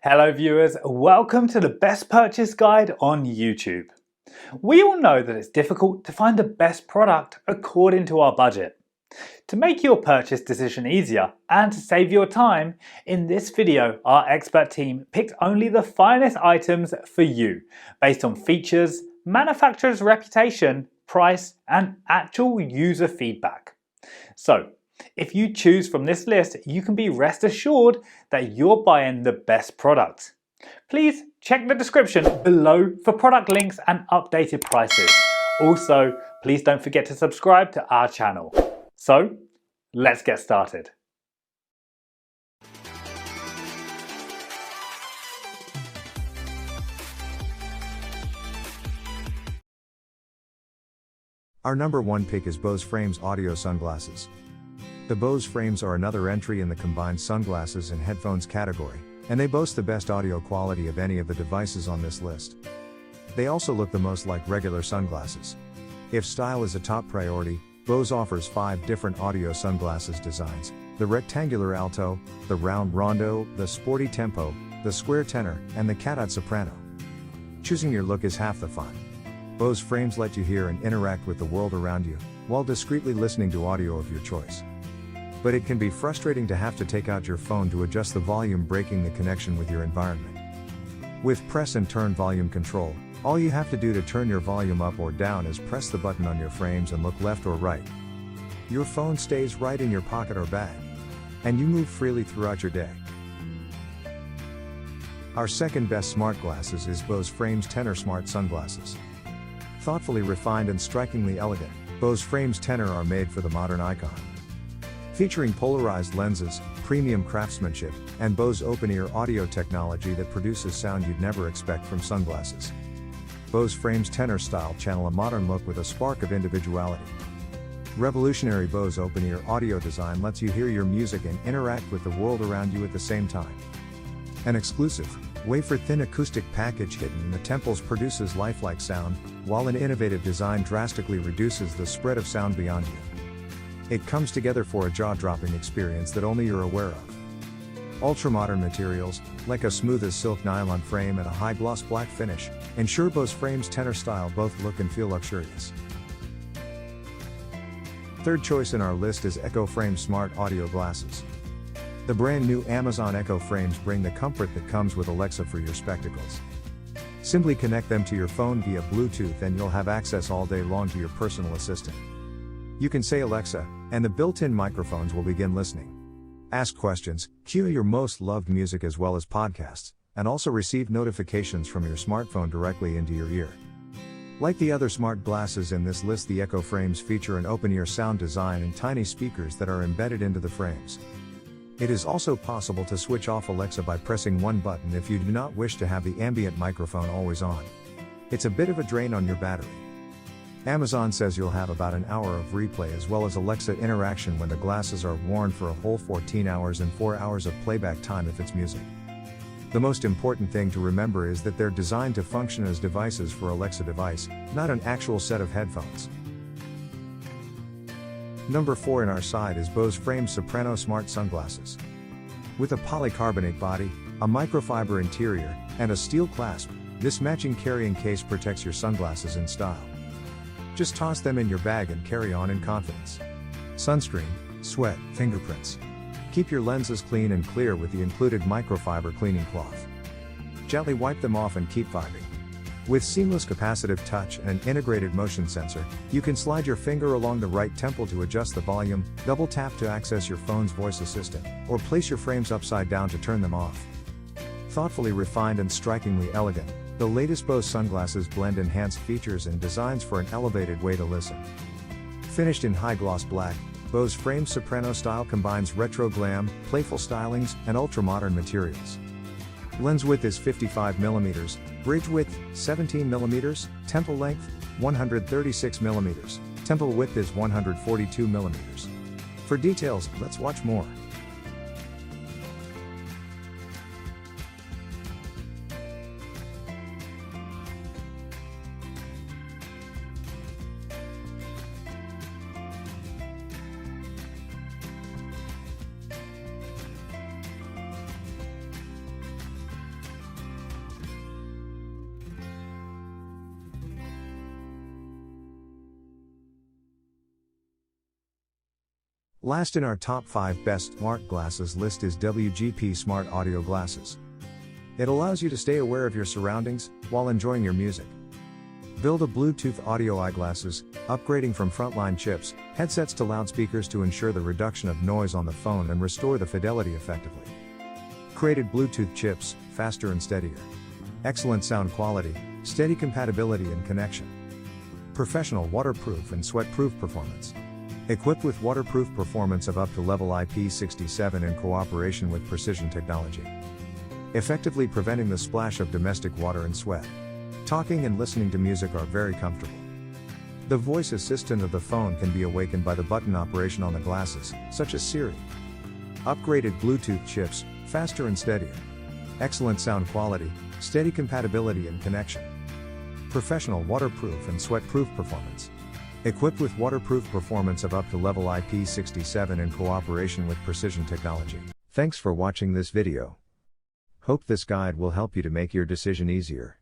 Hello viewers, welcome to the best purchase guide on YouTube. We all know that it's difficult to find the best product according to our budget. To make your purchase decision easier and to save your time, in this video our expert team picked only the finest items for you based on features, manufacturer's reputation, price and actual user feedback. So, if you choose from this list, you can be rest assured that you're buying the best product. Please check the description below for product links and updated prices. Also, please don't forget to subscribe to our channel. So, let's get started. Our number one pick is Bose Frames Audio Sunglasses. The Bose Frames are another entry in the combined sunglasses and headphones category, and they boast the best audio quality of any of the devices on this list. They also look the most like regular sunglasses. If style is a top priority, Bose offers 5 different audio sunglasses designs: the rectangular alto, the round rondo, the sporty tempo, the square tenor, and the cutout soprano. Choosing your look is half the fun. Bose Frames let you hear and interact with the world around you, while discreetly listening to audio of your choice. But it can be frustrating to have to take out your phone to adjust the volume, breaking the connection with your environment. With press and turn volume control, all you have to do to turn your volume up or down is press the button on your frames and look left or right. Your phone stays right in your pocket or bag, and you move freely throughout your day. Our second best smart glasses is Bose Frames Tenor Smart Sunglasses. Thoughtfully refined and strikingly elegant, Bose Frames Tenor are made for the modern icon. Featuring polarized lenses, premium craftsmanship, and Bose open-ear audio technology that produces sound you'd never expect from sunglasses. Bose Frames Tenor style channel a modern look with a spark of individuality. Revolutionary Bose open-ear audio design lets you hear your music and interact with the world around you at the same time. An exclusive, wafer-thin acoustic package hidden in the temples produces lifelike sound, while an innovative design drastically reduces the spread of sound beyond you. It comes together for a jaw-dropping experience that only you're aware of. Ultra-modern materials, like a smooth as silk nylon frame and a high-gloss black finish, ensure Bose Frames Tenor style both look and feel luxurious. Third choice in our list is Echo Frame Smart Audio Glasses. The brand new Amazon Echo Frames bring the comfort that comes with Alexa for your spectacles. Simply connect them to your phone via Bluetooth and you'll have access all day long to your personal assistant. You can say Alexa, and the built-in microphones will begin listening. Ask questions, cue your most loved music as well as podcasts, and also receive notifications from your smartphone directly into your ear. Like the other smart glasses in this list, the Echo Frames feature an open-ear sound design and tiny speakers that are embedded into the frames. It is also possible to switch off Alexa by pressing one button if you do not wish to have the ambient microphone always on. It's a bit of a drain on your battery. Amazon says you'll have about an hour of replay as well as Alexa interaction when the glasses are worn for a whole 14 hours and 4 hours of playback time if it's music. The most important thing to remember is that they're designed to function as devices for Alexa device, not an actual set of headphones. Number 4 in our side is Bose Frames Soprano Smart Sunglasses. With a polycarbonate body, a microfiber interior, and a steel clasp, this matching carrying case protects your sunglasses in style. Just toss them in your bag and carry on in confidence. Sunscreen, sweat, fingerprints. Keep your lenses clean and clear with the included microfiber cleaning cloth. Gently wipe them off and keep vibing. With seamless capacitive touch and an integrated motion sensor, you can slide your finger along the right temple to adjust the volume, double tap to access your phone's voice assistant, or place your frames upside down to turn them off. Thoughtfully refined and strikingly elegant, the latest Bose sunglasses blend enhanced features and designs for an elevated way to listen. Finished in high-gloss black, Bose Frames Soprano style combines retro glam, playful stylings, and ultra-modern materials. Lens width is 55mm, bridge width 17mm, temple length 136mm, temple width is 142mm. For details, let's watch more. Last in our top 5 best smart glasses list is WGP Smart Audio Glasses. It allows you to stay aware of your surroundings while enjoying your music. Build a Bluetooth audio eyeglasses, upgrading from frontline chips, headsets to loudspeakers to ensure the reduction of noise on the phone and restore the fidelity effectively. Created Bluetooth chips, faster and steadier. Excellent sound quality, steady compatibility and connection. Professional waterproof and sweat-proof performance. Equipped with waterproof performance of up to level IP67 in cooperation with Precision Technology. Effectively preventing the splash of domestic water and sweat. Talking and listening to music are very comfortable. The voice assistant of the phone can be awakened by the button operation on the glasses, such as Siri. Upgraded Bluetooth chips, faster and steadier. Excellent sound quality, steady compatibility and connection. Professional waterproof and sweat-proof performance. Equipped with waterproof performance of up to level IP67 in cooperation with Precision Technology. Thanks for watching this video. Hope this guide will help you to make your decision easier.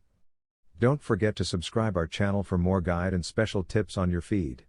Don't forget to subscribe our channel for more guide and special tips on your feed.